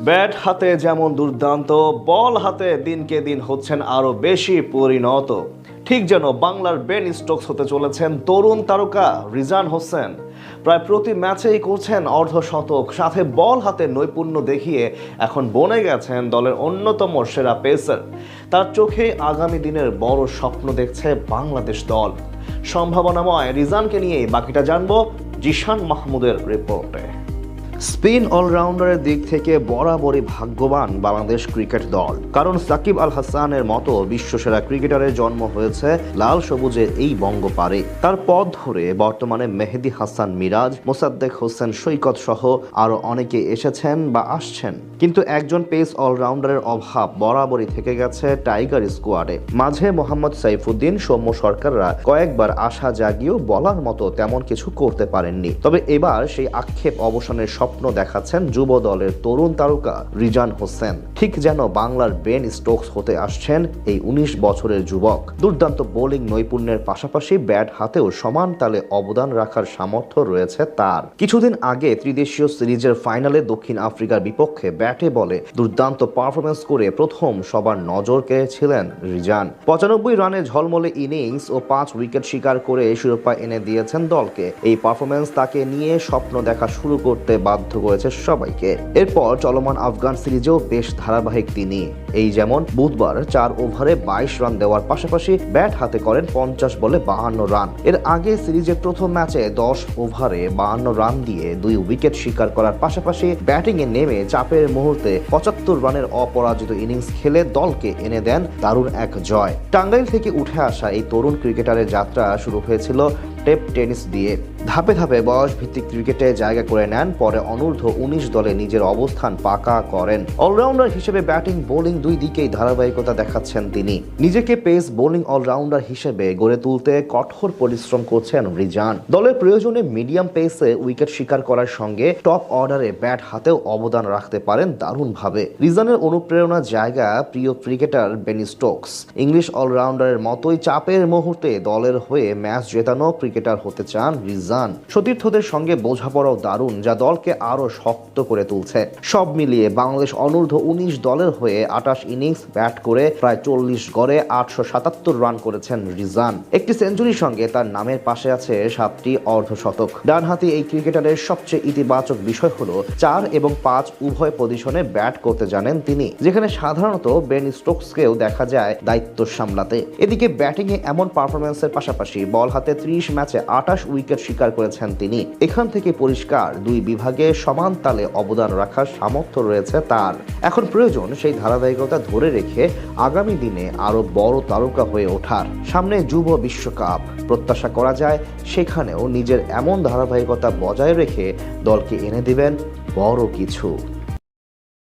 Bat হাতে যেমন দুর্দান্ত, বল হাতে দিনকে দিন হচ্ছেন আরো বেশি পরিণত। ঠিক যেন বাংলার বেন স্টোকস হতে চলেছেন তরুণ তারকা রিজান হোসেন। প্রায় প্রতি ম্যাচেই করছেন অর্ধশতক, সাথে বল হাতে নৈপুণ্য দেখিয়ে এখন বনে গেছেন দলের অন্যতম সেরা পেসার। তার চোখে আগামী দিনের বড় স্বপ্ন দেখছে বাংলাদেশ দল। সম্ভাবনাময় রিজানকে নিয়েই বাকিটা জানবো জিশান মাহমুদের রিপোর্টে। স্পিন অলরাউন্ডারের দিক থেকে বরাবরই ভাগ্যবান বাংলাদেশ ক্রিকেট দল, কারণ সাকিব আল হাসানের মতো বিশ্বসেরা ক্রিকেটারের জন্ম হয়েছে লাল সবুজের এই বঙ্গপারে। তার পথ ধরে বর্তমানে মেহেদী হাসান মিরাজ, মোসাদ্দেক হোসেন সৈকত সহ আরো অনেকে এসেছেন বা আসছেন, কিন্তু একজন পেস অলরাউন্ডারের অভাব বরাবরই থেকে গেছে টাইগার স্কোয়াডে। মাঝে মোহাম্মদ সাইফুদ্দিন, সৌম্য সরকাররা কয়েকবার আশা জাগিয়েও বলার মতো তেমন কিছু করতে পারেননি। তবে এবার সেই আক্ষেপ অবসানের স্বপ্ন দেখাচ্ছেন যুব দলের তরুণ তারকা রিজান হোসেন। ঠিক যেন বাংলার বেন স্টোকস হতে আসছেন এই 19 বছরের যুবক। দুর্দান্ত বোলিং নৈপুণ্যের পাশাপাশি ব্যাট হাতেও সমান তালে অবদান রাখার সামর্থ্য রয়েছে তার। কিছুদিন আগে ত্রিদেশীয় সিরিজের ফাইনালে দক্ষিণ আফ্রিকার বিপক্ষে ব্যাটে বলে দুর্দান্ত পারফরমেন্স করে প্রথম সবার নজর কেড়েছিলেন রিজান। 95 রানে ঝলমলে ইনিংস ও 5 উইকেট শিকার করে শিরোপা এনে দিয়েছেন দলকে। এই পারফরমেন্স তাকে নিয়ে স্বপ্ন দেখা শুরু করতে বাধ্য করেছে সবাইকে। এরপর চলমান আফগান সিরিজেও বেশ ধারাবাহিক তিনি। এই যেমন বুধবার 4 ওভারে 22 রান দেওয়ার পাশাপাশি ব্যাট হাতে করেন 50 বলে 52 রান। এর আগে সিরিজের প্রথম ম্যাচে 10 ওভারে 52 রান দিয়ে 2 উইকেট শিকার করার পাশাপাশি ব্যাটিং এ নেমে চাপের মুহূর্তে 75 রানের অপরাজিত ইনিংস খেলে দলকে এনে দেন দারুণ এক জয়। টাঙ্গাইল থেকে উঠে আসা এই তরুণ ক্রিকেটারের যাত্রা শুরু হয়েছিল টেপ টেনিস দিয়ে। ধাপে ধাপে বয়স ভিত্তিক ক্রিকেটে জায়গা করে নেন, পরে অনূর্ধ্ব 19 দলে নিজের অবস্থান পাকা করেন। অলরাউন্ডার হিসেবে ব্যাটিং বোলিং দুই দিকেই ধারাবাহিকতা দেখাচ্ছেন তিনি। নিজেকে পেস বোলিং অলরাউন্ডার হিসেবে গড়ে তুলতে কঠোর পরিশ্রম করছেন রিজান। দলের প্রয়োজনে মিডিয়াম পেসে উইকেট শিকার করার সঙ্গে টপ অর্ডারে ব্যাট হাতেও অবদান রাখতে পারেন দারুণভাবে। রিজানের অনুপ্রেরণার জায়গা প্রিয় ক্রিকেটার বেন স্টোকস। ইংলিশ অলরাউন্ডারের মতোই চাপের মুহূর্তে দলের হয়ে ম্যাচ জেতানো ক্রিকেটার হতে চান রিজান। সতীর্থদের সঙ্গে বোঝাপড়াও দারুণ, যা দলকে আরো শক্ত করে তুলছে। সব মিলিয়ে বাংলাদেশ অনূর্ধ্ব 19 দলের হয়ে 28 ইনিংস ব্যাট করে প্রায় 40 গড়ে 877 রান করেছেন রিজান। একটি সেঞ্চুরির সঙ্গে তার নামের পাশে আছে 7টি অর্ধশতক। ডানহাতি এই ক্রিকেটারের সবচেয়ে ইতিবাচক বিষয় হলো 4 এবং 5 উভয় পজিশনে ব্যাট করতে জানেন তিনি, যেখানে সাধারণত বেন স্টোকসকেও দেখা যায় দায়িত্ব সামলাতে। এদিকে ব্যাটিংয়ে এমন পারফরমেন্সের পাশাপাশি বল হাতে 30 ম্যাচে 28 উইকেট শিকার করেছেন তিনি। এখান থেকে পরিষ্কার দুই বিভাগে সমান তালে অবদান রাখার সামর্থ্য রয়েছে তার। এখন প্রয়োজন সেই ধারাবাহিকতা ধরে রেখে আগামী দিনে আরো বড় তারকা হয়ে ওঠার। সামনে যুব বিশ্বকাপ, প্রত্যাশা করা যায় সেখানেও নিজের এমন ধারাবাহিকতা বজায় রেখে দলকে এনে দিবেন বড় কিছু।